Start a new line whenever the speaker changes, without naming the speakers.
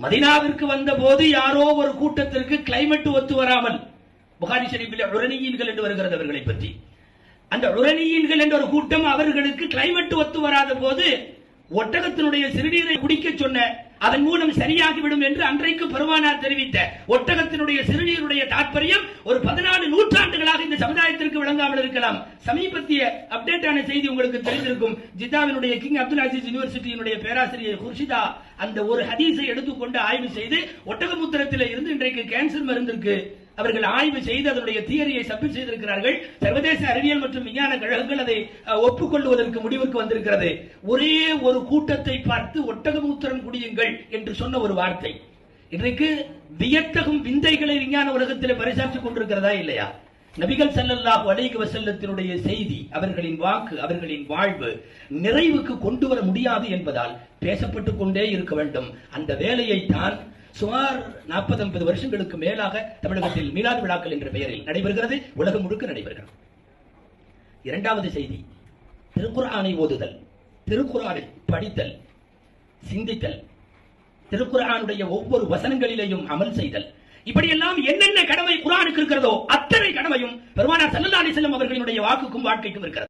மதீனாவிற்கு வந்த போது யாரோ ஒரு கூட்டத்திற்கு கிளைமேட் ஒத்து வராமல், புகாரி ஷரீஃபில் உரனியீன்கள் என்று வருகிறது அவர்களை பற்றி. அந்த உரனியீன்கள் என்ற ஒரு கூட்டம் அவர்களுக்கு கிளைமேட் ஒத்து வராத போது ஒட்டகத்தினுடைய சிறுநீரை குடிக்க சொன்ன, அதன் மூலம் சரியாகிவிடும் என்று அன்றைக்கு பெருமானார் தெரிவித்த ஒட்டகத்தினுடைய சிறுநீருடைய தாற்பயம் ஒரு 14 நூற்றாண்டுகளாக இந்த சமுதாயத்திற்கு விளங்காமல் இருக்கலாம். சமீபத்திய அப்டேட்டான செய்தி உங்களுக்கு தெரிந்திருக்கும். ஜித்தாவினுடைய கிங் அப்துல் அசீஸ் யூனிவர்சிட்டியினுடைய பேராசிரியர் குர்ஷிதா அந்த ஒரு ஹதீஸை எடுத்துக்கொண்டு ஆய்வு செய்து ஒட்டகமூத்திரத்தில் இருந்து இன்றைக்கு கேன்சர் மருந்திற்கு அவர்கள் ஆய்வு செய்து அதனுடைய தியரியை சப்மிட் செய்திருக்கிறார்கள். சர்வதேச அறிவியல் மற்றும் விஞ்ஞான கழகங்கள் அதை ஒப்புக்கொள்வதற்கு முடிவுக்கு வந்திருக்கிறது. ஒரே ஒரு கூட்டத்தை பார்த்து ஒட்டகமூத்திரம் குடியுங்கள் என்று சொன்ன ஒரு வார்த்தை இன்றைக்கு வியத்தகும் விந்தைகளை விஞ்ஞான உலகத்தில் பரிசாற்றிக் கொண்டிருக்கிறதா இல்லையா? நபிகள் ஸல்லல்லாஹு அலைஹி வஸல்லத்தினுடைய செய்தி, அவர்களின் வாக்கு, அவர்களின் வாழ்வு நிறைவுக்கு கொண்டு வர முடியாது என்பதால் பேசப்பட்டுக் கொண்டே இருக்க வேண்டும். அந்த வேலையை தான் சுமார் 40-50 வருஷங்களுக்கு மேலாக தமிழகத்தில் மீலாது விழாக்கள் என்ற பெயரில் நடைபெறுகிறது. உலகம் முழுக்க நடைபெறுகிறது. இரண்டாவது செய்தி, திருக்குர்ஆனை ஓதுதல், திருக்குர்ஆனை படித்தல், சிந்தித்தல், திருக்குர்ஆனுடைய ஒவ்வொரு வசனங்களிலேயும் அமல் செய்தல், இப்படியெல்லாம் என்னென்ன கடமை குர்ஆனுக்கு இருக்கிறதோ அத்தனை கடமையும் பெருமானார் ஸல்லல்லாஹு அலைஹி வஸல்லம் அவர்களுடைய வாக்குக்கும் வாழ்க்கைக்கும் இருக்கிறது.